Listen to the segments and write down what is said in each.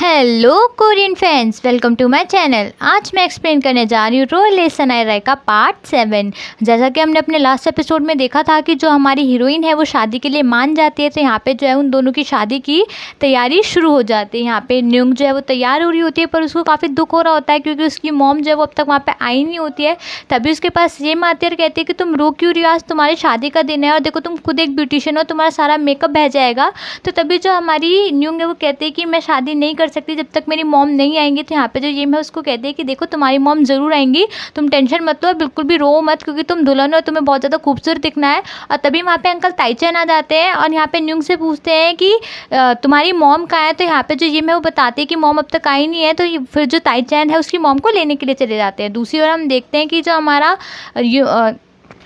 Hello Korean fans, welcome to my channel. आज मैं explain करने जा रही हूँ रोल सनाई का पार्ट 7। जैसा कि हमने अपने लास्ट एपिसोड में देखा था कि जो हमारी हीरोइन है वो शादी के लिए मान जाती है, तो यहाँ पे जो है उन दोनों की शादी की तैयारी शुरू हो जाती है। यहाँ पे न्यूंग जो है वो तैयार हो रही होती है, पर उसको काफ़ी दुख हो रहा होता है क्योंकि उसकी मॉम जो है वो अब तक वहाँ पर आई नहीं होती है। तभी उसके पास सेम आती है और कहती है कि तुम रो क्यों रही हो, आज तुम्हारी शादी का दिन है और देखो तुम खुद एक ब्यूटिशियन हो, तुम्हारा सारा मेकअप बह जाएगा। तो तभी जो हमारी न्यूंग है वो कहती है कि मैं शादी नहीं कर सकती जब तक मेरी मॉम नहीं आएंगी। तो यहाँ पे जो ये मैं उसको कहती है कि देखो तुम्हारी मॉम ज़रूर आएंगी, तुम टेंशन मत लो, बिल्कुल भी रो मत, क्योंकि तुम दुल्हन हो, तुम्हें बहुत ज़्यादा खूबसूरत दिखना है। और तभी वहाँ पे अंकल ताईचैन आ जाते हैं और यहाँ पे न्यूंग से पूछते हैं कि तुम्हारी मॉम कहाँ है। तो यहाँ पे जो ये मैं वो बताती है कि मॉम अब तक आई नहीं है। तो फिर जो ताईचैन है उसकी मॉम को लेने के लिए चले जाते हैं। दूसरी ओर हम देखते हैं कि जो हमारा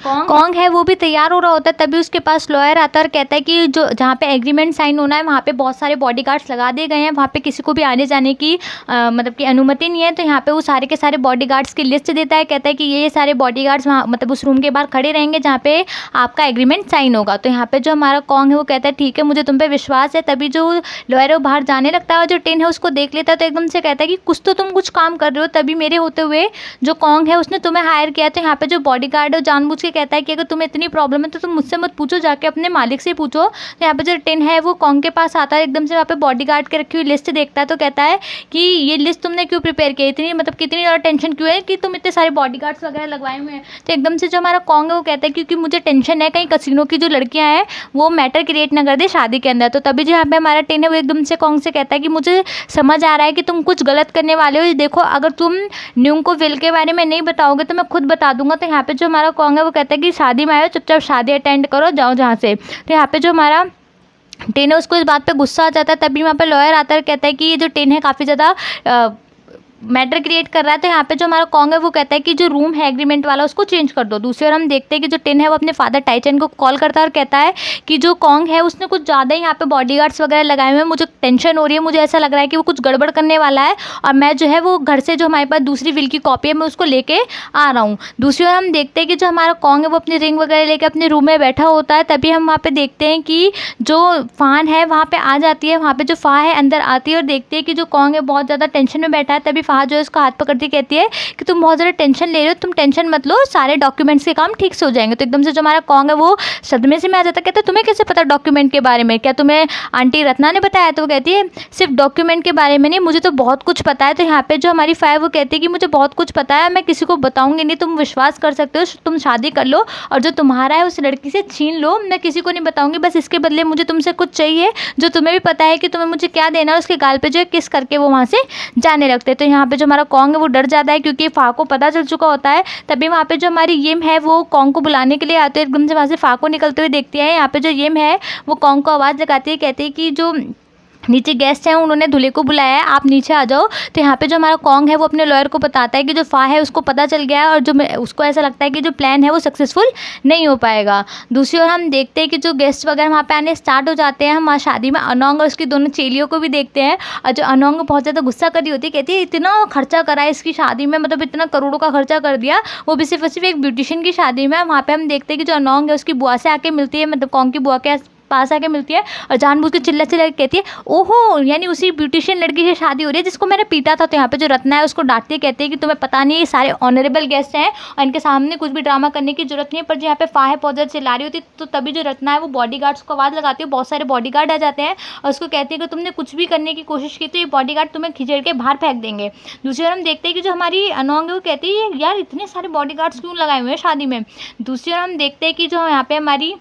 कॉन्ग है वो भी तैयार हो रहा होता है। तभी उसके पास लॉयर आता है और कहता है कि जो जहाँ पे एग्रीमेंट साइन होना है वहाँ पे बहुत सारे बॉडीगार्ड्स लगा दिए गए हैं, वहाँ पे किसी को भी आने जाने की मतलब कि अनुमति नहीं है। तो यहाँ पे वो सारे के सारे बॉडीगार्ड्स की लिस्ट देता है, कहता है कि ये सारे बॉडीगार्ड्स वहाँ मतलब उस रूम के बाहर खड़े रहेंगे जहाँ पे आपका एग्रीमेंट साइन होगा। तो यहाँ पे जो हमारा कॉन्ग है वो कहता है ठीक है, मुझे तुम पे विश्वास है। तभी जो लॉयर है वो बाहर जाने लगता है और जो टिन है उसको देख लेता है, तो एकदम से कहता है कि कुछ तो तुम कुछ काम कर रहे हो, तभी मेरे होते हुए जो कॉन्ग है उसने तुम्हें हायर किया। तो यहाँ पे जो बॉडीगार्ड है जानबूझ के कहता है कि अगर तुम्हें इतनी प्रॉब्लम है तो तुम मुझसे मत पूछो, जाके अपने मालिक से पूछो। तो यहाँ पे जो टिन है वो कॉन्ग के पास आता है, एकदम से वहाँ पे बॉडीगार्ड के रखी हुई लिस्ट देखता है, तो कहता है कि ये लिस्ट तुमने क्यों प्रिपेयर की, इतनी मतलब कितनी ज़्यादा टेंशन क्यों है कि तुम इतने सारे बॉडीगार्ड्स वगैरह लगवाए हुए हैं। तो एकदम से जो हमारा कॉन्ग है वो कहता है क्योंकि मुझे टेंशन है कहीं कसीनो की जो लड़कियाँ हैं वो मैटर क्रिएट ना कर दे शादी के अंदर। तो तभी जो यहाँ पे हमारा टिन है वो एकदम से कॉन्ग से कहता है कि मुझे समझ आ रहा है कि तुम कुछ गलत करने वाले हो, देखो अगर तुम न्यूंग को विल के बारे में नहीं बताओगे तो मैं खुद बता दूंगा। तो यहाँ पे जो हमारा कॉन्ग है वो कहता है कि शादी में आयो, चुपचाप शादी अटेंड करो, जाओ जहाँ से। तो यहाँ पे जो हमारा टिन है उसको इस बात पे गुस्सा आ जाता है। तभी वहाँ पे लॉयर आता है, कहता है कि ये जो टिन है काफ़ी ज़्यादा मैटर क्रिएट कर रहा है। तो यहाँ पे जो हमारा कॉन्ग है वो कहता है कि जो रूम है एग्रीमेंट वाला उसको चेंज कर दो। दूसरी ओर हम देखते हैं कि जो टिन है वो अपने फादर ताईचैन को कॉल करता है और कहता है कि जो कॉन्ग है उसने कुछ ज़्यादा ही यहाँ पे बॉडीगार्ड्स वगैरह लगाए हुए हैं, मुझे टेंशन हो रही है, मुझे ऐसा लग रहा है कि वो कुछ गड़बड़ करने वाला है और मैं जो है वो घर से जो हमारे पास दूसरी विल की कॉपी है मैं उसको लेके आ रहा हूँ। दूसरी ओर हम देखते हैं कि जो हमारा कॉन्ग है वो अपनी रिंग वगैरह लेके अपने रूम में बैठा होता है। तभी हम वहाँ पे देखते हैं कि जो फ़ान है वहाँ पे आ जाती है, वहाँ पे जो फ़ा है अंदर आती है और देखते हैं कि जो कॉन्ग है बहुत ज़्यादा टेंशन में बैठा है। तभी फ़ा जो है उसका हाथ करती कहती है कि तुम बहुत ज़्यादा टेंशन ले रहे हो, तुम टेंशन मत लो, सारे डॉक्यूमेंट्स के काम ठीक से हो जाएंगे। तो एकदम से जो हमारा कॉन्ग है वो सदमे से में आ जाता है, कहता है तुम्हें कैसे पता डॉक्यूमेंट के बारे में, क्या तुम्हें आंटी रत्ना ने बताया? तो वो कहती है सिर्फ डॉक्यूमेंट के बारे में नहीं, मुझे तो बहुत कुछ पता है। तो यहाँ पे जो हमारी फाइव वो कहती है कि मुझे बहुत कुछ पता है, मैं किसी को बताऊंगी नहीं, तुम विश्वास कर सकते हो, तुम शादी कर लो और जो तुम्हारा है उस लड़की से छीन लो, मैं किसी को नहीं बताऊंगी, बस इसके बदले मुझे तुमसे कुछ चाहिए जो तुम्हें भी पता है कि तुम्हें मुझे क्या देना है। उसके गाल पे जो है किस करके वो वहाँ से जाने लगते हैं। तो यहाँ पे जो हमारा कॉन्ग है वो डर जाता है क्योंकि फा को पता चल चुका होता है। तभी वहाँ पे जो हमारी येम है वो कॉन्ग को बुलाने के लिए आते हैं, एकदम से वहाँ से फा को निकलते हुए देखती है। यहाँ पे जो येम है वो कॉन्ग को आवाज़ लगाती है, कहती है कि जो नीचे गेस्ट हैं उन्होंने दूल्हे को बुलाया है, आप नीचे आ जाओ। तो यहाँ पे जो हमारा कॉन्ग है वो अपने लॉयर को बताता है कि जो फा है उसको पता चल गया है और जो उसको ऐसा लगता है कि जो प्लान है वो सक्सेसफुल नहीं हो पाएगा। दूसरी ओर हम देखते हैं कि जो गेस्ट वगैरह वहाँ पे आने स्टार्ट हो जाते हैं। हम वहाँ शादी में अनोंग और उसकी दोनों चेलियों को भी देखते हैं और जो अनोंग बहुत ज़्यादा गुस्सा कर रही होती है, कहती है इतना खर्चा करा है इसकी शादी में, मतलब इतना करोड़ों का खर्चा कर दिया, वो भी सिर्फ और सिर्फ एक ब्यूटिशियन की शादी में। वहाँ पर हम देखते हैं कि जो अनोंग है उसकी बुआ से आके मिलती है, मतलब कॉन्ग की बुआ के पास आके मिलती है और जानबूझ के चिल्ला चिल्ला कहती है ओहो, यानी उसी ब्यूटिशियन लड़की से शादी हो रही है जिसको मैंने पीटा था। तो यहाँ पे जो रत्ना है उसको डांटती है, कहती है कि तुम्हें पता नहीं ये सारे ऑनरेबल गेस्ट हैं और इनके सामने कुछ भी ड्रामा करने की जरूरत नहीं है। पर जो यहाँ पे फा है बहुत ज़्यादा चिल्ला रही होती है, तो तभी जो रत्ना है वो बॉडीगार्ड्स को आवाज़ लगाती है, बहुत सारे बॉडीगार्ड आ जाते हैं और उसको कहती है कि तुमने कुछ भी करने की कोशिश की तो ये बॉडीगार्ड तुम्हें खिचड़ के बाहर फेंक देंगे। दूसरी ओर हम देखते हैं कि जो हमारी अनोंग है वो कहती है यार इतने सारे बॉडीगार्ड्स क्यों लगाए हुए हैं शादी में। दूसरी ओर हम देखते हैं कि जो यहाँ पे हमारी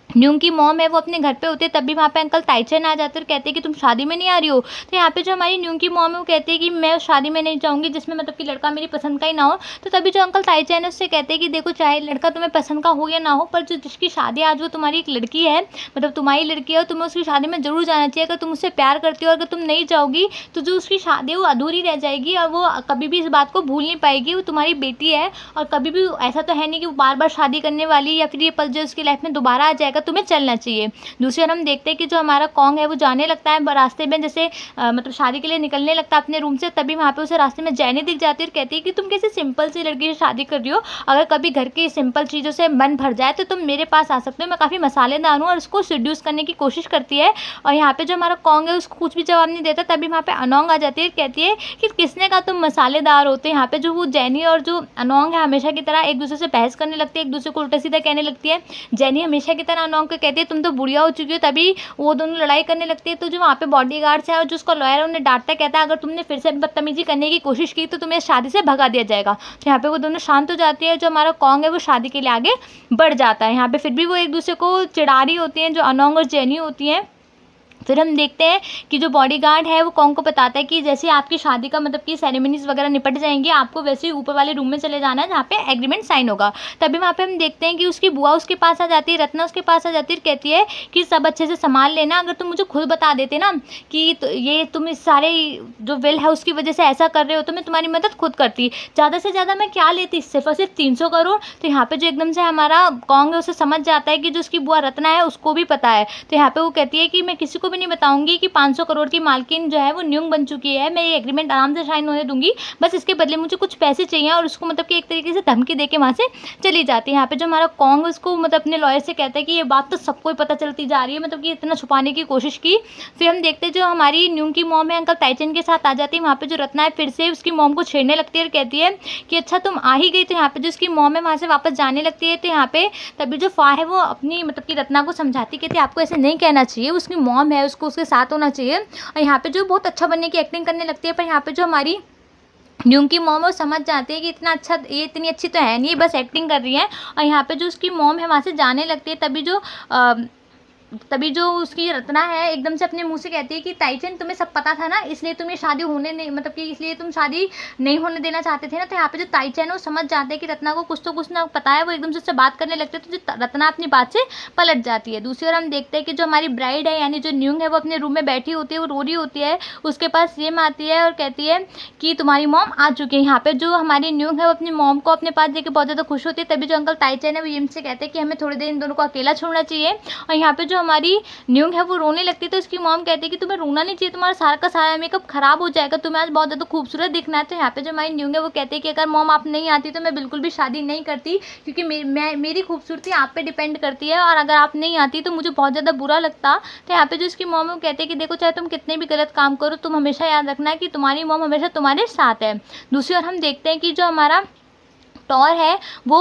न्यूंग की मॉम है वो अपने घर पे होते हैं। तभी वहाँ पे अंकल ताईचैन आ जाते हैं और कहते हैं कि तुम शादी में नहीं आ रही हो। तो यहाँ पे जो हमारी न्यूंग की मॉम है वो कहती है कि मैं उस शादी में नहीं जाऊँगी जिसमें मतलब कि लड़का मेरी पसंद का ही ना हो। तो तभी जो अंकल ताईचैन है उससे कहते हैं कि देखो चाहे लड़का तुम्हें पसंद का हो या ना हो, पर जो जिसकी शादी आज वो तुम्हारी एक लड़की है, मतलब तुम्हारी लड़की है और तुम्हें उसकी शादी में ज़रूर जाना चाहिए। अगर तुम उससे प्यार करती हो, अगर तुम नहीं जाओगी तो जो उसकी शादी है वो अधूरी रह जाएगी और वो कभी भी इस बात को भूल नहीं पाएगी। वो तुम्हारी बेटी है और कभी भी ऐसा तो है नहीं कि वो बार बार शादी करने वाली या फिर ये पल जो उसकी लाइफ में दोबारा आ जाएगा। तुम्हें चलना चाहिए। दूसरी ओर हम देखते हैं कि जो हमारा कॉन्ग है वो जाने लगता है रास्ते में, जैसे मतलब शादी के लिए निकलने लगता है अपने रूम से, तभी वहाँ पे उसे रास्ते में जैनी दिख जाती है और कहती है कि तुम कैसे सिंपल सी लड़की से शादी कर रही हो, अगर कभी घर की सिंपल चीज़ों से मन भर जाए तो तुम मेरे पास आ सकते हो, मैं काफ़ी मसालेदार हूँ, और उसको सिड्यूस करने की कोशिश करती है। और यहाँ पे जो हमारा कॉन्ग है उसको कुछ भी जवाब नहीं देता, तभी वहाँ पे अनोंग आ जाती है, कहती है कि किसने कहा तुम मसालेदार होते। यहाँ पे जो वो जैनी और जो अनोंग है हमेशा की तरह एक दूसरे से बहस करने लगती है, एक दूसरे को उल्टा सीधा कहने लगती है। जैनी हमेशा की तरह अनोंग को कहती है तुम तो बुढ़िया हो चुकी हो, तभी वो दोनों लड़ाई करने लगती है। तो जो वहाँ पे बॉडीगार्ड्स है और जो उसका लॉयर है उन्हें डांटता, कहता है अगर तुमने फिर से बदतमीजी करने की कोशिश की तो तुम्हें शादी से भगा दिया जाएगा। तो यहाँ पे वो दोनों शांत हो जाती है, जो हमारा कॉन्ग है वो शादी के लिए आगे बढ़ जाता है। यहाँ पे फिर भी वो एक दूसरे को चिढ़ा रही होती हैं, जो अनोंग और जेनी होती हैं। फिर हम देखते हैं कि जो बॉडीगार्ड है वो कॉन्ग को बताता है कि जैसे आपकी शादी का मतलब कि सेरेमनीज वगैरह निपट जाएंगी, आपको वैसे ही ऊपर वाले रूम में चले जाना है जहाँ पे एग्रीमेंट साइन होगा। तभी वहाँ पे हम देखते हैं कि उसकी बुआ उसके पास आ जाती है, रत्ना उसके पास आ जाती है, कहती है कि सब अच्छे से संभाल लेना, अगर तुम मुझे खुद बता देते ना कि तो ये तुम इस सारे जो विल है उसकी वजह से ऐसा कर रहे हो तो मैं तुम्हारी मदद खुद करती, ज़्यादा से ज़्यादा मैं क्या लेती, सिर्फ और सिर्फ 300 करोड़। तो यहाँ पे जो एकदम से हमारा कॉन्ग है उसे समझ जाता है कि जो उसकी बुआ रत्ना है उसको भी पता है। तो यहाँ पे वो कहती है कि मैं किसी को भी नहीं बताऊंगी कि 500 करोड़ की मालकिन जो है वो न्यूंग बन चुकी है, मैं ये एग्रीमेंट आराम से साइन होने दूंगी, बस इसके बदले मुझे कुछ पैसे चाहिए। और उसको मतलब कि एक तरीके से धमकी दे के वहाँ से चली जाती है। यहाँ पे जो हमारा कॉन्ग उसको मतलब अपने लॉयर से कहता है कि ये बात तो सबको ही पता चलती जा रही है, मतलब कि इतना छुपाने की कोशिश की। फिर हम देखते हैं जो हमारी न्यूंग की मॉम है अंकल ताइचन के साथ आ जाती है। वहाँ पे जो रत्ना है फिर से उसकी मॉम को छेड़ने लगती है और कहती है कि अच्छा तुम आ ही गई। तो यहाँ पे जो उसकी मॉम है वहाँ से वापस जाने लगती है। तो यहाँ पे तभी जो फा है वो अपनी मतलब कि रत्ना को समझाती, कहती है आपको ऐसे नहीं कहना चाहिए, उसकी मॉम है, उसको उसके साथ होना चाहिए। और यहाँ पे जो बहुत अच्छा बनने की एक्टिंग करने लगती है, पर यहाँ पे जो हमारी न्यूंग की मॉम वो समझ जाती है कि इतना अच्छा, ये इतनी अच्छी तो है नहीं, बस एक्टिंग कर रही है। और यहाँ पे जो उसकी मॉम है वहाँ से जाने लगती है। तभी जो उसकी रत्ना है एकदम से अपने मुंह से कहती है कि ताइचन तुम्हें सब पता था ना, इसलिए तुम ये शादी होने नहीं मतलब कि इसलिए तुम शादी नहीं होने देना चाहते थे ना। तो यहाँ पे जो ताइचन है वो समझ जाते हैं कि रत्ना को कुछ तो कुछ ना पता है, वो एकदम से उससे बात करने लगते हैं। तो जो रत्ना अपनी बात से पलट जाती है। दूसरी ओर हम देखते हैं कि जो हमारी ब्राइड है यानी जो न्यूंग है वो अपने रूम में बैठी होती है, वो रो रही होती है। उसके पास सेम आती है और कहती है कि तुम्हारी मॉम आ चुकी है। यहाँ पे जो हमारी न्यूंग है वो अपनी मॉम को अपने पास देकर बहुत ज़्यादा खुश होती है। तभी जो अंकल ताइचन है वो यम से कहते हैं कि हमें थोड़ी देर इन दोनों को अकेला छोड़ना चाहिए। और यहाँ पे जो हमारी न्यूंग है वो रोने लगती है। तो उसकी मॉम कहती है कि तुम्हें रोना नहीं चाहिए, तुम्हारा सारा का सारा मेकअप खराब हो जाएगा, तुम्हें आज बहुत ज़्यादा खूबसूरत दिखना है। तो यहाँ पे जो हमारी न्यूंग है वो कहती है कि अगर मॉम आप नहीं आती तो मैं बिल्कुल भी शादी नहीं करती, क्योंकि मेरी खूबसूरती आप पे डिपेंड करती है, और अगर आप नहीं आती तो मुझे बहुत ज़्यादा बुरा लगता। तो यहाँ पे जो उसकी मॉम है वो कहती है कि देखो चाहे तुम कितने भी गलत काम करो, तुम हमेशा याद रखना कि तुम्हारी मॉम हमेशा तुम्हारे साथ है। दूसरी ओर हम देखते हैं कि जो हमारा टॉर है वो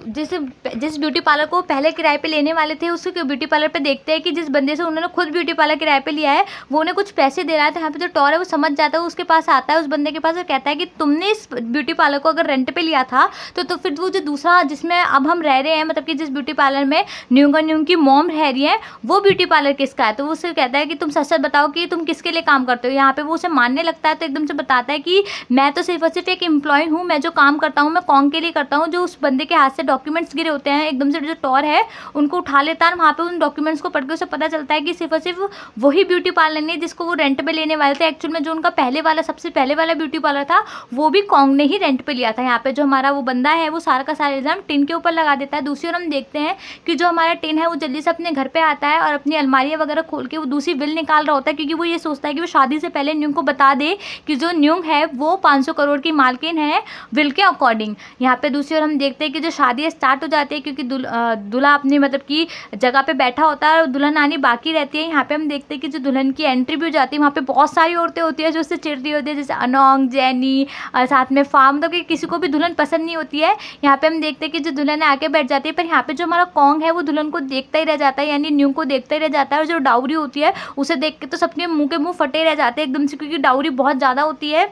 जिस ब्यूटी पार्लर को पहले किराए पे लेने वाले थे, उसके ब्यूटी पार्लर पे देखते हैं कि जिस बंदे से उन्होंने खुद ब्यूटी पार्लर किराए पे लिया है वो उन्हें कुछ पैसे दे रहा है। तो यहाँ पे जो टॉर है वो समझ जाता है, उसके पास आता है उस बंदे के पास और कहता है कि तुमने इस ब्यूटी पार्लर को अगर रेंट पे लिया था तो फिर वो जो दूसरा जिसमें अब हम रह रहे हैं, मतलब कि जिस ब्यूटी पार्लर में न्यूंग की मॉम रह रही है, वो ब्यूटी पार्लर किसका है। तो वो उससे कहता है कि तुम सच सच बताओ कि तुम किसके लिए काम करते हो। यहाँ पे वो उसे मानने लगता है। तो एकदम से बताता है कि मैं तो सिर्फ और सिर्फ एक एम्प्लॉय हूँ, मैं जो काम करता हूँ मैं कॉन्ग के लिए करता हूँ। जो उस बंदे के हाथ से डॉक्यूमेंट्स गिरे होते हैं, एकदम से जो टॉर है उनको उठा लेता है। वहाँ पे उन डॉक्यूमेंट्स को पढ़ के उसे पता चलता है कि सिर्फ और सिर्फ वही ब्यूटी पार्लर नहीं जिसको वो रेंट पे लेने वाले थे। एक्चुअल में जो उनका सबसे पहले वाला ब्यूटी पार्लर था वो भी कॉन्ग ने ही रेंट पे लिया था। यहाँ पे जो हमारा वो बंदा है वो सारा का सारा इल्जाम टिन के ऊपर लगा देता है। दूसरी ओर हम देखते हैं कि जो हमारा टिन है वो जल्दी से अपने घर पे आता है और अपनी अलमारियाँ वगैरह खोल के वो दूसरी विल निकाल रहा होता है, क्योंकि वो ये सोचता है कि वो शादी से पहले न्यूंग को बता दे कि जो न्यूंग है वो 500 करोड़ की मालकिन है विल के अकॉर्डिंग। यहाँ पे दूसरी ओर हम देखते हैं कि जो शादी स्टार्ट हो जाती है, क्योंकि दूल्हा अपनी मतलब की जगह पे बैठा होता है और दुल्हन आनी बाकी रहती है। यहाँ पे हम देखते हैं कि जो दुल्हन की एंट्री भी हो जाती है, वहाँ पे बहुत सारी औरतें होती है जो उससे चिढ़ती होती है, जैसे अनोंग, जैनी और साथ में फार्म, मतलब कि किसी को भी दुल्हन पसंद नहीं होती है। यहाँ पे हम देखते हैं कि जो दुल्हन आके बैठ जाती है, पर यहाँ पे जो हमारा कॉन्ग है वो दुल्हन को देखता ही रह जाता है, यानी न्यूंग को देखता ही रह जाता है। और जो डाउरी होती है उसे देख के तो सबके मुँह के मुँह फटे रह जाते हैं एकदम से, क्योंकि डाउरी बहुत ज़्यादा होती है।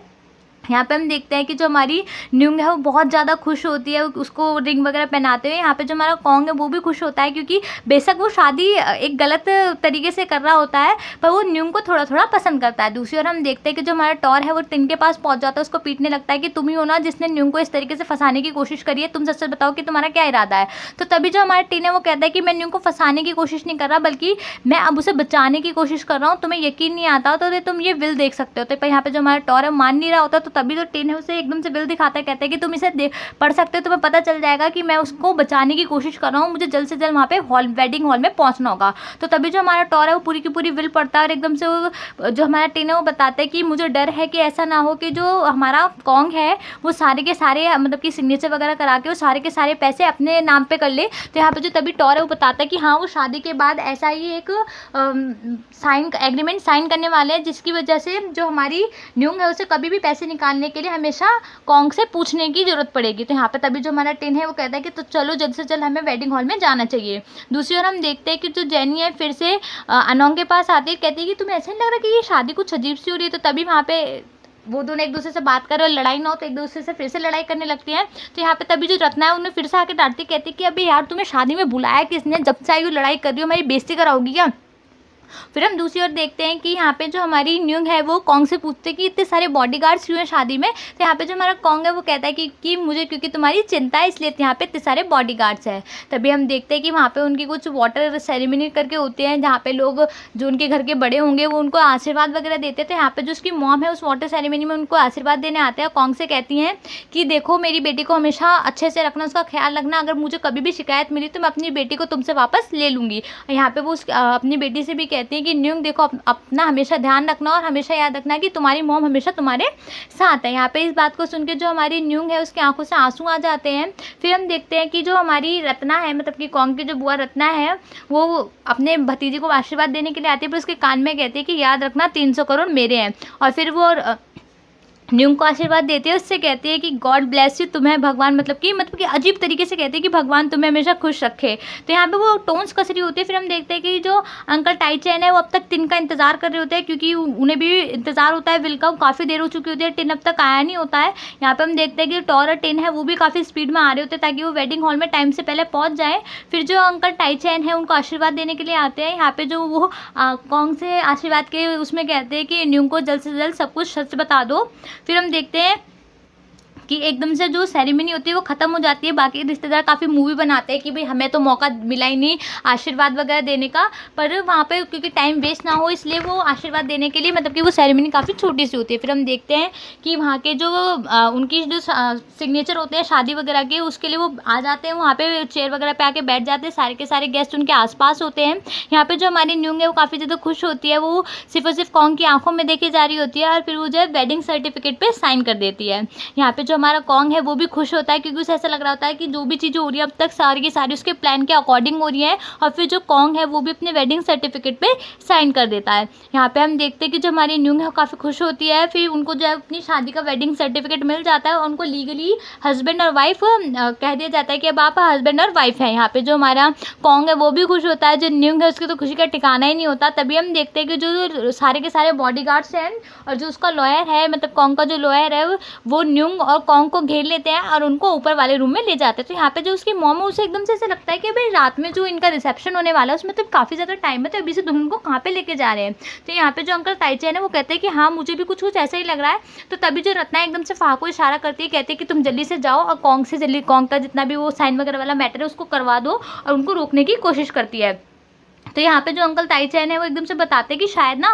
यहाँ पे हम देखते हैं कि जो हमारी न्यूंग है वो बहुत ज़्यादा खुश होती है उसको रिंग वगैरह पहनाते हुए। यहाँ पे जो हमारा कॉन्ग है वो भी खुश होता है, क्योंकि बेशक वो शादी एक गलत तरीके से कर रहा होता है पर वो न्यूंग को थोड़ा थोड़ा पसंद करता है। दूसरी ओर हम देखते हैं कि जो हमारा टॉर है वो टिन के पास पहुँच जाता है, उसको पीटने लगता है कि तुम ही हो ना जिसने न्यूंग को इस तरीके से फंसाने की कोशिश करी है, तुम सच सच बताओ कि तुम्हारा क्या इरादा है। तो तभी जो हमारा टिन है वो कहता है कि मैं न्यूंग को फंसाने की कोशिश नहीं कर रहा, बल्कि मैं अब उसे बचाने की कोशिश कर रहा हूँ। तुम्हें यकीन नहीं आता तो तुम ये विल देख सकते हो। तो यहाँ पे जो हमारा टॉर है मान नहीं रहा होता, तो तभी तो टिन है उसे एकदम से बिल दिखाता है, कहता है कि तुम इसे पढ़ सकते हो, तुम्हें पता चल जाएगा कि मैं उसको बचाने की कोशिश कर रहा हूँ, मुझे जल्द से जल्द वहाँ पे वेडिंग हॉल में पहुँचना होगा। तो तभी जो हमारा टॉर है वो पूरी की पूरी बिल पढ़ता है और एकदम से वो जो हमारा टिन है वो बताता है कि मुझे डर है कि ऐसा ना हो कि जो हमारा कॉन्ग है वो सारे के सारे मतलब कि सिग्नेचर वगैरह करा के वो सारे के सारे पैसे अपने नाम पे कर ले। तो यहाँ पे जो तभी टॉर है वो बताता है कि हाँ वो शादी के बाद ऐसा ही एक एग्रीमेंट साइन करने वाले हैं जिसकी वजह से जो हमारी न्यूंग है उसे कभी भी पैसे निकालने के लिए हमेशा कॉन्ग से पूछने की जरूरत पड़ेगी। तो यहाँ पे तभी जो हमारा टिन है वो कहता है कि तो चलो जल्द से जल्द हमें वेडिंग हॉल में जाना चाहिए। दूसरी ओर हम देखते हैं कि जो जेनी है फिर से अनोंग के पास आती है, कहती है कि तुम्हें ऐसा नहीं लग रहा कि ये शादी कुछ अजीब सी हो रही है। तो तभी वहाँ पे वो दोनों एक दूसरे से बात कर रहे और लड़ाई ना हो तो एक दूसरे से फिर से लड़ाई करने लगती है। तो यहाँ पे तभी जो रत्ना है उन्हें फिर से आके डांटती, कहती कि अभी यार तुम्हें शादी में बुलाया किसने, जब से आई हो लड़ाई कर रही हो, मेरी बेइज्जती कराओगी क्या। फिर हम दूसरी ओर देखते हैं कि यहाँ पे जो हमारी न्यूंग है वो कॉन्ग से पूछते हैं कि इतने सारे बॉडीगार्ड्स क्यों हैं शादी में। तो यहाँ पे जो हमारा कॉन्ग है वो कहता है कि मुझे क्योंकि तुम्हारी चिंता है इसलिए यहाँ पे इतने सारे बॉडीगार्ड्स हैं। तभी हम देखते हैं कि वहाँ पे उनकी कुछ वाटर सेरेमनी करके होते हैं जहाँ पे लोग जो उनके घर के बड़े होंगे वो उनको आशीर्वाद वगैरह देते थे। यहाँ पे जो उसकी मॉम है उस वाटर सेरेमनी में उनको आशीर्वाद देने आते हैं। कॉन्ग से कहती हैं कि देखो मेरी बेटी को हमेशा अच्छे से रखना, उसका ख्याल रखना, अगर मुझे कभी भी शिकायत मिली तो मैं अपनी बेटी को तुमसे वापस ले लूँगी। यहाँ पे वो अपनी बेटी से भी कहती हैं कि न्यूंग देखो अपना हमेशा ध्यान रखना और हमेशा याद रखना कि तुम्हारी मॉम हमेशा तुम्हारे साथ है। यहाँ पे इस बात को सुन के जो हमारी न्यूंग है उसकी आंखों से आंसू आ जाते हैं। फिर हम देखते हैं कि जो हमारी रत्ना है मतलब कि कॉन्ग की जो बुआ रत्ना है वो अपने भतीजे को आशीर्वाद देने के लिए आती है, पर उसके कान में कहती है कि याद रखना 300 करोड़ मेरे हैं। और फिर वो न्यूंग को आशीर्वाद देते हैं, उससे कहते हैं कि गॉड ब्लेस यू, तुम्हें भगवान मतलब कि अजीब तरीके से कहते हैं कि भगवान तुम्हें हमेशा खुश रखे। तो यहाँ पे वो टोन्स कस रही होती है। फिर हम देखते हैं कि जो अंकल टाई चैन है वो अब तक टिन का इंतजार कर रहे होते हैं क्योंकि उन्हें भी इंतजार होता है विल का, काफ़ी देर हो चुकी होती है, टिन अब तक आया नहीं होता है। यहाँ पर हम देखते हैं कि टॉर और टिन है वो भी काफ़ी स्पीड में आ रहे होते हैं ताकि वो वेडिंग हॉल में टाइम से पहले पहुँच जाए। फिर जो अंकल टाई चैन है उनको आशीर्वाद देने के लिए आते हैं। यहाँ पे जो वो कॉन्ग से आशीर्वाद के उसमें कहते हैं कि न्यूंग को जल्द से जल्द सब कुछ सच बता दो। फिर हम देखते हैं कि एकदम से जो सेरेमनी होती है वो ख़त्म हो जाती है। बाकी रिश्तेदार काफ़ी मूवी बनाते हैं कि भाई हमें तो मौका मिला ही नहीं आशीर्वाद वगैरह देने का, पर वहाँ पे क्योंकि टाइम वेस्ट ना हो इसलिए वो आशीर्वाद देने के लिए मतलब कि वो सेरेमनी काफ़ी छोटी सी होती है। फिर हम देखते हैं कि वहाँ के जो उनकी जो सिग्नेचर होते हैं शादी वगैरह के उसके लिए वो आ जाते हैं, वहाँ पे चेयर वगैरह पे आके बैठ जाते हैं, सारे के सारे गेस्ट उनके आसपास होते हैं। यहाँ पे जो हमारी न्यूंग है वो काफ़ी ज़्यादा खुश होती है, वो सिर्फ और सिर्फ कॉन्ग की आंखों में देखी जा रही होती है और फिर वो जो है वेडिंग सर्टिफिकेट पे साइन कर देती है। यहाँ पे जो हमारा कॉन्ग है वो भी खुश होता है क्योंकि उसे ऐसा लग रहा होता है कि जो भी चीज़ें हो रही है अब तक सारी की सारी उसके प्लान के अकॉर्डिंग हो रही है। और फिर जो कॉन्ग है वो भी अपने वेडिंग सर्टिफिकेट पे साइन कर देता है। यहाँ पे हम देखते हैं कि जो हमारी न्यूंग है वो काफ़ी खुश होती है, फिर उनको जो है अपनी शादी का वेडिंग सर्टिफिकेट मिल जाता है और उनको लीगली हस्बैंड और वाइफ कह दिया जाता है कि अब आप हस्बैंड और वाइफ है। यहाँ पे जो हमारा कॉन्ग है वो भी खुश होता है, जो न्यूंग है उसकी तो खुशी का ठिकाना ही नहीं होता। तभी हम देखते हैं कि जो सारे के सारे बॉडीगार्ड्स हैं और जो उसका लॉयर है मतलब कॉन्ग का जो लॉयर है वो न्यूंग और कॉन्ग को घेर लेते हैं और उनको ऊपर वाले रूम में ले जाते हैं। तो यहाँ पे जो उसकी मॉम है उसे एकदम से ऐसा लगता है कि भाई रात में जो इनका रिसेप्शन होने वाला है उसमें तो काफ़ी ज़्यादा टाइम है, तो अभी से दुल्हन को कहाँ पे लेके जा रहे हैं। तो यहाँ पे जो अंकल ताईचैन है वो कहते हैं कि हाँ मुझे भी कुछ ऐसा ही लग रहा है। तो तभी जो रत्ना एकदम से फाह को इशारा करती है, कहती है कि तुम जल्दी से जाओ और कॉन्ग से जल्दी कॉन्ग का जितना भी वो साइन वगैरह वाला मैटर है उसको करवा दो, और उनको रोकने की कोशिश करती है। तो यहाँ पे जो अंकल ताईचैन है वो एकदम से बताते हैं कि शायद ना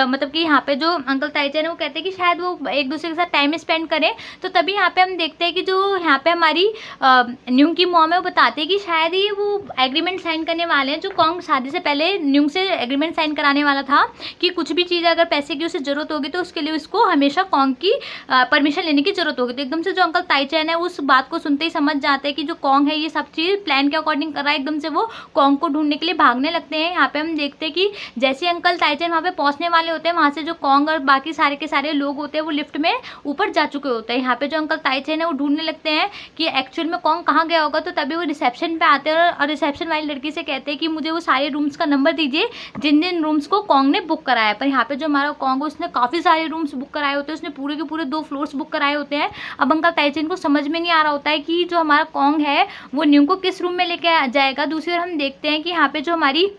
मतलब कि यहाँ पे जो अंकल ताईचैन है वो कहते हैं कि शायद वो एक दूसरे के साथ टाइम स्पेंड करें। तो तभी यहाँ पे हम देखते हैं कि जो यहाँ पे हमारी न्यूंग की मॉम है वो बताते हैं कि शायद ही वो एग्रीमेंट साइन करने वाले हैं, जो कॉन्ग शादी से पहले न्यूंग से एग्रीमेंट साइन कराने वाला था कि कुछ भी चीज़ अगर पैसे की उसे ज़रूरत होगी तो उसके लिए उसको हमेशा कॉन्ग की परमिशन लेने की ज़रूरत होगी। तो एकदम से जो अंकल ताईचैन है उस बात को सुनते ही समझ जाते हैं कि जो कॉन्ग है ये सब चीज़ प्लान के अकॉर्डिंग कर रहा है। एकदम से वो कॉन्ग को ढूंढने के लिए भागने लगते हैं। यहाँ पे हम देखते हैं कि जैसे अंकल ताईचैन वहाँ पे पहुँचने वाले होते हैं, वहाँ से जो कॉन्ग और बाकी सारे के सारे लोग होते हैं वो लिफ्ट में ऊपर जा चुके होते हैं। यहाँ पे जो अंकल ताईचैन है वो ढूंढने लगते हैं कि एक्चुअल में कॉन्ग कहाँ गया होगा। तो तभी वो रिसेप्शन पे आते हैं और रिसेप्शन वाली लड़की से कहते हैं कि मुझे वो सारे रूम्स का नंबर दीजिए जिन जिन रूम्स को कॉन्ग ने बुक कराया। पर यहाँ पे जो हमारा कॉन्ग है उसने काफ़ी सारे रूम्स बुक कराए होते हैं, उसने पूरे के पूरे 2 फ्लोर्स बुक कराए होते हैं। अब अंकल ताईचैन को समझ में नहीं आ रहा होता है कि जो हमारा कॉन्ग है वो न्यूंग को किस रूम में लेके जाएगा। दूसरी ओर हम देखते हैं कि यहाँ पे जो हमारी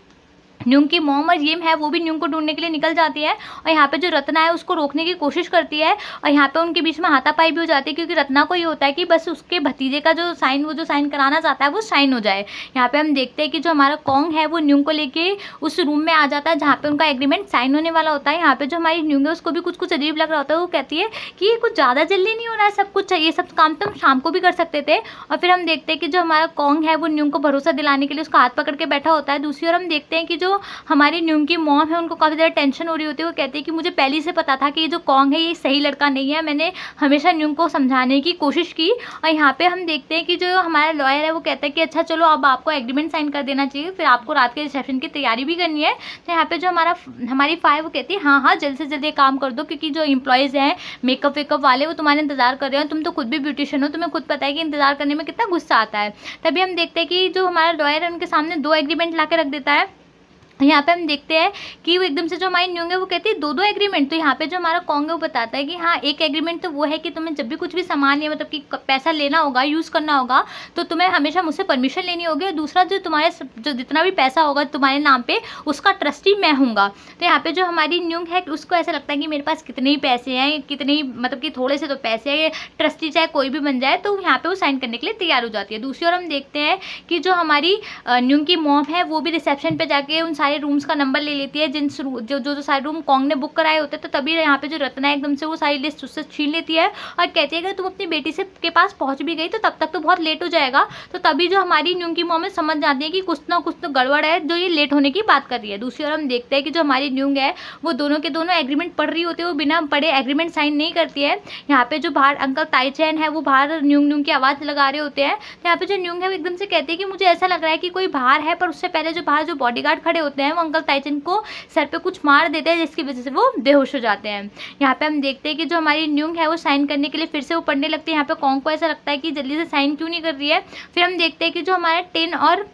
न्यूंग की मॉम और येम है वो भी न्यूंग को ढूंढने के लिए निकल जाती है और यहाँ पे जो रत्ना है उसको रोकने की कोशिश करती है और यहाँ पे उनके बीच में हाथापाई भी हो जाती है, क्योंकि रत्ना को ये होता है कि बस उसके भतीजे का जो साइन कराना चाहता है वो साइन हो जाए। यहाँ पे हम देखते हैं कि जो हमारा कॉन्ग है वो न्यूंग को लेके उस रूम में आ जाता है जहाँ पे उनका एग्रीमेंट साइन होने वाला होता है। यहाँ पे जो हमारी न्यूंग है उसको भी कुछ कुछ अजीब लग रहा होता है, वो कहती है कि ये कुछ ज़्यादा जल्दी नहीं हो रहा है, सब कुछ चाहिए, सब काम तो हम शाम को भी कर सकते थे। और फिर हम देखते हैं कि जो हमारा कॉन्ग है वो न्यूंग को भरोसा दिलाने के लिए उसका हाथ पकड़ के बैठा होता है। दूसरी ओर हम देखते हैं कि जो हमारी न्यूंग की मॉम है उनको काफ़ी ज़्यादा टेंशन हो रही होती है। वो कहती है कि मुझे पहले से पता था कि ये जो कॉन्ग है ये सही लड़का नहीं है, मैंने हमेशा न्यूंग को समझाने की कोशिश की। और यहाँ पे हम देखते हैं कि जो हमारा लॉयर है वो कहता है कि अच्छा चलो अब आपको एग्रीमेंट साइन कर देना चाहिए, फिर आपको रात के रिसेप्शन की तैयारी भी करनी है। तो यहाँ पे जो हमारी फाय वो कहती है हाँ जल्द से जल्द ये काम कर दो, क्योंकि जो एम्प्लॉयज़ हैं मेकअप वेकअप वाले वो तुम्हारे इंतजार कर रहे हो, तुम तो खुद भी ब्यूटिशियन हो, तुम्हें खुद पता है कि इंतजार करने में कितना गुस्सा आता है। तभी हम देखते हैं कि जो हमारा लॉयर है उनके सामने 2 एग्रीमेंट ला के रख देता है। यहाँ पे हम देखते हैं कि वो एकदम से जो हमारी न्यूंग है वो कहती है 2 एग्रीमेंट। तो यहाँ पे जो हमारा कॉन्ग है वो बताता है कि हाँ एक एग्रीमेंट तो वो है कि तुम्हें जब भी कुछ भी सामान या मतलब कि पैसा लेना होगा, यूज़ करना होगा, तो तुम्हें हमेशा मुझसे परमिशन लेनी होगी। और दूसरा जो तुम्हारे जो जितना भी पैसा होगा तुम्हारे नाम पे उसका ट्रस्टी मैं हूँगा। तो यहाँ पे जो हमारी न्यूंग है उसको ऐसा लगता है कि मेरे पास कितने ही पैसे हैं, कितने ही मतलब कि थोड़े से तो पैसे हैं, ट्रस्टी चाहे कोई भी बन जाए, तो यहाँ पे वो साइन करने के लिए तैयार हो जाती है। दूसरी ओर हम देखते हैं कि जो हमारी न्यूंग की मॉम है वो भी रिसेप्शन पे जाके उन सारे रूम्स का नंबर ले लेती है जो सारे रूम कॉन्ग ने बुक कराए होते हैं। तो तभी यहाँ पे जो रत्ना एकदम से वो सारी लिस्ट उससे छीन लेती है और कहती है कि तुम अपनी बेटी से के पास पहुंच भी गई तो तब तक तो बहुत लेट हो जाएगा। तो तभी जो हमारी न्यूंग की मॉम है समझ जाती है कि कुछ ना कुछ तो गड़बड़ है जो ये लेट होने की बात कर रही है। दूसरी ओर हम देखते हैं कि जो हमारी न्यूंग है वो दोनों के दोनों एग्रीमेंट पढ़ रही होती है, वो बिना पढ़े एग्रीमेंट साइन नहीं करती है। यहाँ पे जो बाहर अंकल ताईचैन है वो बाहर न्यूंग की आवाज़ लगा रहे होते हैं। तो यहाँ पे जो न्यूंग है वो एकदम से कहती है कि मुझे ऐसा लग रहा है कि कोई बाहर है, पर उससे पहले जो बाहर जो बॉडीगार्ड खड़े होते हैं वो अंकल ताईचैन को सर पे कुछ मार देते हैं, जिसकी वजह से वो बेहोश हो जाते हैं। यहाँ पे हम देखते हैं कि जो हमारी न्यूंग है वो साइन करने के लिए फिर से वो पढ़ने लगती है। यहाँ पे कॉन्ग को ऐसा लगता है कि जल्दी से साइन क्यों नहीं कर रही है। फिर हम देखते हैं कि जो हमारा टिन और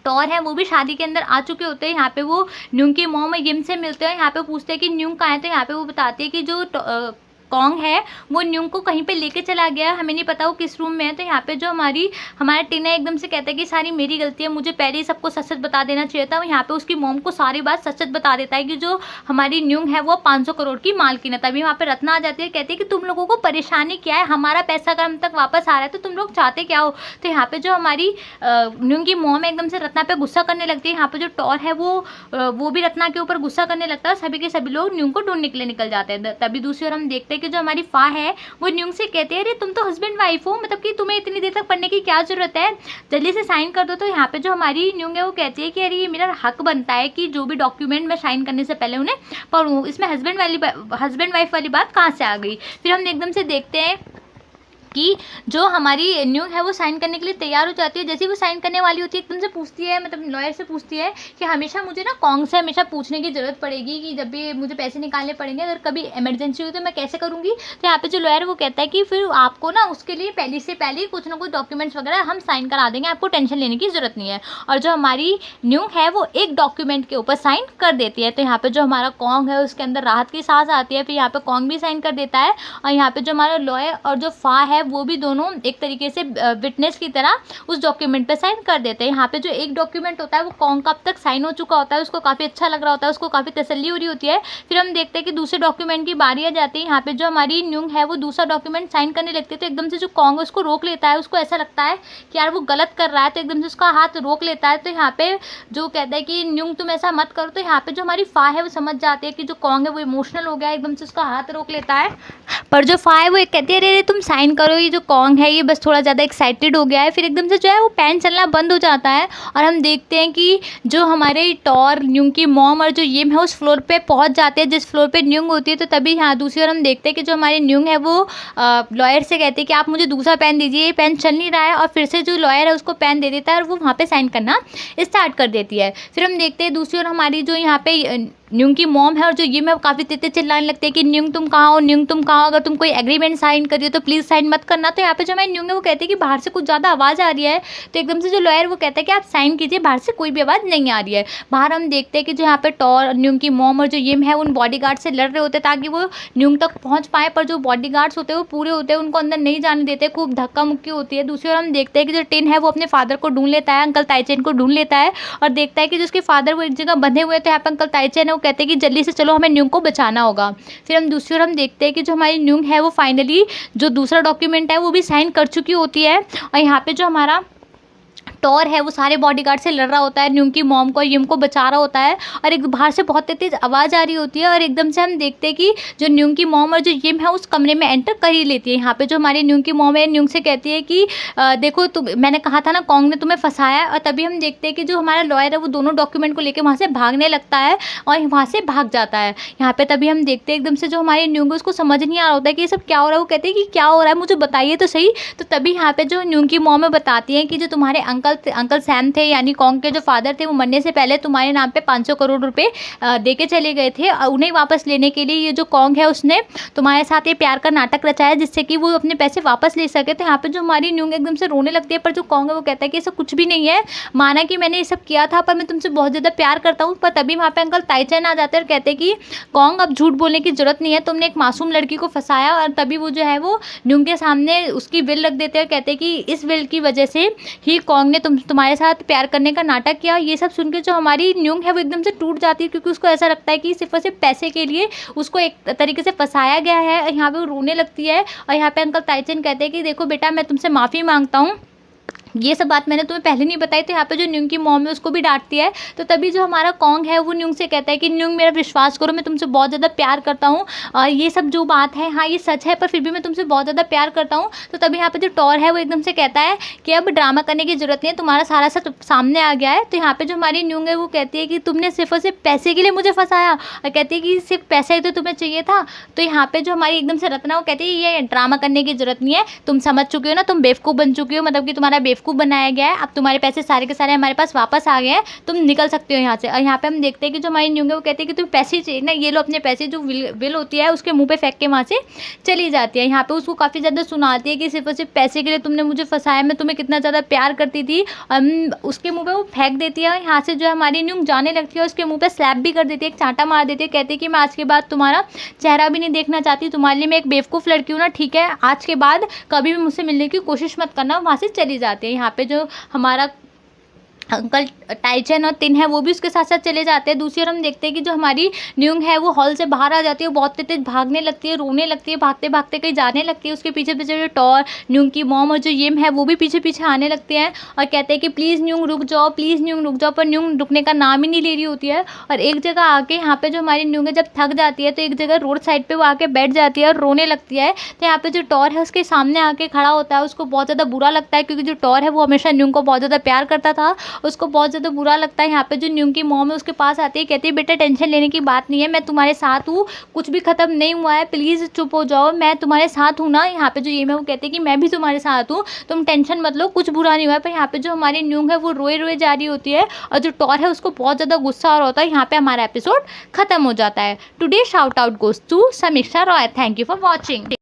टॉर है वो भी शादी के अंदर आ चुके होते हैं। यहाँ पे वो न्यूंग की मॉम और यिम से मिलते हैं। यहाँ पे पूछते हैं कि न्यूंग कहाँ है, तो यहाँ पे वो बताते हैं कि जो कॉन्ग है वो न्यूंग को कहीं पे लेके चला गया, हमें नहीं पता वो किस रूम में है। तो यहाँ पे जो हमारा टिना एकदम से कहता है कि सारी मेरी गलती है, मुझे पहले ही सबको सच सच बता देना चाहिए था। यहाँ पे उसकी मॉम को सारी बात सच सच बता देता है कि जो हमारी न्यूंग है वो 500 करोड़ की मालकिन है। तभी वहाँ पे रत्ना आ जाती है, कहती है कि तुम लोगों को परेशानी क्या है, हमारा पैसा अगर हम तक वापस आ रहा है तो तुम लोग चाहते क्या हो। तो यहाँ पे जो हमारी न्यूंग की मॉम एकदम से रत्ना पे गुस्सा करने लगती है। यहाँ पे जो टॉर है वो भी रत्ना के ऊपर गुस्सा करने लगता है। सभी के सभी लोग न्यूंग को ढूंढने के लिए निकल जाते हैं। तभी दूसरी ओर हम देखते हैं कि जो हमारी फा है वो न्यूंग से कहते हैं अरे तुम तो हस्बैंड वाइफ हो, मतलब कि तुम्हें इतनी देर तक पढ़ने की क्या जरूरत है, जल्दी से साइन कर दो। तो यहाँ पे जो हमारी न्यूंग है वो कहती है कि अरे ये मेरा हक बनता है कि जो भी डॉक्यूमेंट मैं साइन करने से पहले उन्हें पढ़ूँ, इसमें हस्बैंड वाइफ वाली बात कहाँ से आ गई। फिर हम एकदम से देखते हैं कि जो हमारी न्यूंग है वो साइन करने के लिए तैयार हो जाती है। जैसे वो साइन करने वाली होती है एकदम से पूछती है, मतलब लॉयर से पूछती है कि हमेशा मुझे ना कॉन्ग से हमेशा पूछने की ज़रूरत पड़ेगी कि जब भी मुझे पैसे निकालने पड़ेंगे, अगर कभी इमरजेंसी हुई तो मैं कैसे करूँगी। तो यहाँ पे जो लॉयर है वो कहता है कि फिर आपको ना उसके लिए पहले से पहले कुछ ना कुछ डॉक्यूमेंट्स वगैरह हम साइन करा देंगे, आपको टेंशन लेने की ज़रूरत नहीं है। और जो हमारी न्यूंग है वो एक डॉक्यूमेंट के ऊपर साइन कर देती है। तो यहाँ पे जो हमारा कॉन्ग है उसके अंदर राहत की सांस आती है। फिर यहाँ पे कॉन्ग भी साइन कर देता है और यहाँ पे जो हमारा लॉयर और जो फा है वो भी दोनों एक तरीके से विटनेस की तरह उस डॉक्यूमेंट पे साइन कर देते हैं। यहाँ पे जो एक डॉक्यूमेंट होता है वो कॉन्ग का अब तक साइन हो चुका होता है, उसको काफ़ी अच्छा लग रहा होता है, उसको काफ़ी तसल्ली हो रही होती है। फिर हम देखते हैं कि दूसरे डॉक्यूमेंट की बारी आ जाती है। यहाँ पे जो हमारी न्यूंग है वो दूसरा डॉक्यूमेंट साइन करने लगती है, तो एकदम से जो कॉन्ग है उसको रोक लेता है। उसको ऐसा लगता है कि यार वो गलत कर रहा है, तो एकदम से उसका हाथ रोक लेता है। तो यहाँ पे जो कहता है कि न्यूंग तुम ऐसा मत करो। तो यहाँ पे जो हमारी फा है वो समझ जाती है कि जो कॉन्ग है वो इमोशनल हो गया, एकदम से उसका हाथ रोक लेता है। पर जो फा है वो एक कहती है अरे तुम साइन करो, ये जो कॉन्ग है ये बस थोड़ा ज़्यादा एक्साइटेड हो गया है। फिर एकदम से जो है वो पैन चलना बंद हो जाता है और हम देखते हैं कि जो हमारे टॉर, न्यूंग की मॉम और जो येम है उस फ्लोर पे पहुंच जाते हैं जिस फ्लोर पे न्यूंग होती है। तो तभी यहाँ दूसरी ओर हम देखते हैं कि जो हमारी न्यूंग है वो लॉयर से कहते हैं कि आप मुझे दूसरा पेन दीजिए, ये पेन चल नहीं रहा है। और फिर से जो लॉयर है उसको पेन दे देता है और वो वहाँ पर साइन करना स्टार्ट कर देती है। फिर हम देखते हैं दूसरी ओर हमारी जो यहाँ पे न्यूंग की मॉम है और जो ये मैं काफ़ी तेज चिल्लाने लगते हैं कि न्यूंग तुम कहाँ हो, न्यूंग तुम कहाँ हो, अगर तुम कोई एग्रीमेंट साइन कर रही हो तो प्लीज़ साइन मत करना। तो यहाँ पे जो हमारी न्यूंग है वो कहते हैं कि बाहर से कुछ ज़्यादा आवाज़ आ रही है। तो एकदम से जो लॉयर वो कहता है कि आप साइन कीजिए, बाहर से कोई भी आवाज़ नहीं आ रही है। बाहर हम देखते हैं कि जो यहाँ पे टॉर, न्यूंग की मॉम और जो यिम है उन बॉडीगार्ड से लड़ रहे होते हैं ताकि वो न्यूंग तक पहुँच पाए, पर जो बॉडीगार्ड्स होते हैं वो पूरे होते हैं, उनको अंदर नहीं जाने देते, खूब धक्का मुक्की होती है। दूसरी ओर हम देखते हैं कि जो टिन है वो अपने फादर को ढूंढ लेता है, अंकल ताइचेन को ढूंढ लेता है और देखता है कि जो उसके फादर वो एक जगह बंधे हुए थे। यहाँ पे अंकल ताइचेन है वो कहते हैं कि जल्दी से चलो, हमें न्यूंग को बचाना होगा। फिर हम दूसरी ओर हम देखते हैं कि जो हमारी न्यूंग है वो फाइनली जो दूसरा डॉक्यूमेंट है वो भी साइन कर चुकी होती है और यहाँ पे जो हमारा टॉर है वो सारे बॉडीगार्ड से लड़ रहा होता है, न्यूंग की मॉम को, यिम को बचा रहा होता है और एक बाहर से बहुत तेज आवाज़ आ रही होती है और एकदम से हम देखते हैं कि जो न्यूंग की मॉम और जो यिम है उस कमरे में एंटर कर ही लेती है। यहाँ पे जो हमारी न्यूंग की मॉम है न्यूंग से कहती है कि देखो तुम, मैंने कहा था ना कॉन्ग ने तुम्हें फंसाया। और तभी हम देखते हैं कि जो हमारा लॉयर है वो दोनों डॉक्यूमेंट को लेकर वहाँ से भागने लगता है और वहाँ से भाग जाता है। यहाँ पे तभी हम देखते हैं एकदम से जो हमारी न्यूंग है उसको समझ नहीं आ रहा होता है कि ये सब क्या हो रहा है। वो कहते हैं कि क्या हो रहा है, मुझे बताइए तो सही। तो तभी यहाँ पे जो न्यूंग की मॉम है बताती है कि जो तुम्हारे अंकल सैम थे, यानी कॉन्ग के जो फादर थे, वो मरने से पहले तुम्हारे नाम पे 500 करोड़ रुपए दे के चले गए थे और उन्हें वापस लेने के लिए ये जो कॉन्ग है उसने तुम्हारे साथ ये प्यार का नाटक रचाया जिससे कि वो अपने पैसे वापस ले सके। तो यहाँ पे जो हमारी न्यूंग एकदम से रोने लगती है, पर जो कॉन्ग है वो कहता है कि ऐसा कुछ भी नहीं है, माना कि मैंने ये सब किया था पर मैं तुमसे बहुत ज़्यादा प्यार करता हूँ। पर तभी वहाँ पे अंकल ताइचेन आ जाते हैं और कहते हैं कि कॉन्ग अब झूठ बोलने की जरूरत नहीं है, तुमने एक मासूम लड़की को फंसाया। और तभी वो जो है वो न्यूंग के सामने उसकी विल रख देते हैं, कहते हैं कि इस विल की वजह से ही कॉन्ग ने तुम्हारे साथ प्यार करने का नाटक किया। ये सब सुन के जो हमारी न्यूंग है वो एकदम से टूट जाती है क्योंकि उसको ऐसा लगता है कि सिर्फ और सिर्फ पैसे के लिए उसको एक तरीके से फंसाया गया है। यहाँ पे वो रोने लगती है और यहाँ पे अंकल ताइचेन कहते हैं कि देखो बेटा, मैं तुमसे माफ़ी मांगता हूँ, ये सब बात मैंने तुम्हें पहले नहीं बताई। तो यहाँ पे जो न्यूंग की मॉम है उसको भी डांटती है। तो तभी जो हमारा कॉन्ग है वो न्यूंग से कहता है कि न्यूंग मेरा विश्वास करो, मैं तुमसे बहुत ज़्यादा प्यार करता हूँ और ये सब जो बात है हाँ ये सच है, पर फिर भी मैं तुमसे बहुत ज़्यादा प्यार करता हूँ। तो तभी यहाँ पे जो टॉर है वो एकदम से कहता है कि अब ड्रामा करने की जरूरत नहीं है, तुम्हारा सारा सच सामने आ गया है। तो यहाँ पे जो हमारी न्यूंग है वो कहती है कि तुमने सिर्फ और सिर्फ पैसे के लिए मुझे फंसाया, और कहती है कि सिर्फ पैसा ही तो तुम्हें चाहिए था। तो यहाँ पे जो हमारी एकदम से रत्ना वो कहती है ये ड्रामा करने की जरूरत नहीं है, तुम समझ चुके हो ना, तुम बेवकूफ़ बन चुकी हो, मतलब कि तुम्हारा बेवकूफ़ बनाया गया है, अब तुम्हारे पैसे सारे के सारे हमारे पास वापस आ गए हैं, तुम निकल सकते हो यहाँ से। और यहाँ पे हम देखते हैं कि जो हमारी न्यूंग है वो कहती है कि तुम्हें पैसे चाहिए ना, ये लो अपने पैसे। जो बिल होती है उसके मुंह पे फेंक के वहाँ से चली जाती है। यहाँ पे उसको काफ़ी ज़्यादा सुनाती है कि सिर्फ और सिर्फ पैसे के लिए तुमने मुझे फंसाया, मैं तुम्हें कितना ज़्यादा प्यार करती थी। उसके मुँह पर वो फेंक देती है। यहाँ से जो हमारी न्यूंग जाने लगती है उसके मुँह पर स्लैप भी कर देती है, एक चांटा मार देती है, कहती है कि मैं आज के बाद तुम्हारा चेहरा भी नहीं देखना चाहती, तुम्हारे लिए मैं एक बेवकूफ़ लड़की हूँ ना, ठीक है, आज के बाद कभी भी मुझसे मिलने की कोशिश मत करना। वहाँ से चली जाती है। यहाँ पे जो हमारा अंकल ताइचेन और टिन है वो भी उसके साथ साथ चले जाते हैं। दूसरी ओर हम देखते हैं कि जो हमारी न्यूंग है वो हॉल से बाहर आ जाती है, बहुत तेज भागने लगती है, रोने लगती है, भागते भागते कहीं जाने लगती है। उसके पीछे पीछे जो टॉर, न्यूंग की मॉम और जो यिम है वो भी पीछे पीछे आने लगते हैं और कहते हैं कि प्लीज़ न्यूंग रुक जाओ, प्लीज़ न्यूंग रुक जाओ, पर न्यूंग रुकने का नाम ही नहीं ले रही होती है। और एक जगह आके यहाँ पे जो हमारी न्यूंग है जब थक जाती है तो एक जगह रोड साइड पर वो आके बैठ जाती है और रोने लगती है। तो यहाँ पे जो टॉर है उसके सामने आके खड़ा होता है, उसको बहुत ज़्यादा बुरा लगता है क्योंकि जो टॉर है वो हमेशा न्यूंग को बहुत ज़्यादा प्यार करता था, उसको बहुत ज़्यादा बुरा लगता है। यहाँ पे जो न्यूंग की मॉम है उसके पास आती है, कहती है बेटा टेंशन लेने की बात नहीं है, मैं तुम्हारे साथ हूँ, कुछ भी खत्म नहीं हुआ है, प्लीज़ चुप हो जाओ, मैं तुम्हारे साथ हूँ ना। यहाँ पे जो ये मैं वो कहती है कि मैं भी तुम्हारे साथ हूँ, तुम टेंशन मत लो, कुछ बुरा नहीं हुआ है। पर यहाँ पे जो हमारी न्यूंग है वो रोए रोए जा रही होती है और जो टॉर है उसको बहुत ज़्यादा गुस्सा आ रहा होता है। यहाँ पे हमारा एपिसोड खत्म हो जाता है। Today shout out goes to Samiksha Roy. Thank you for watching.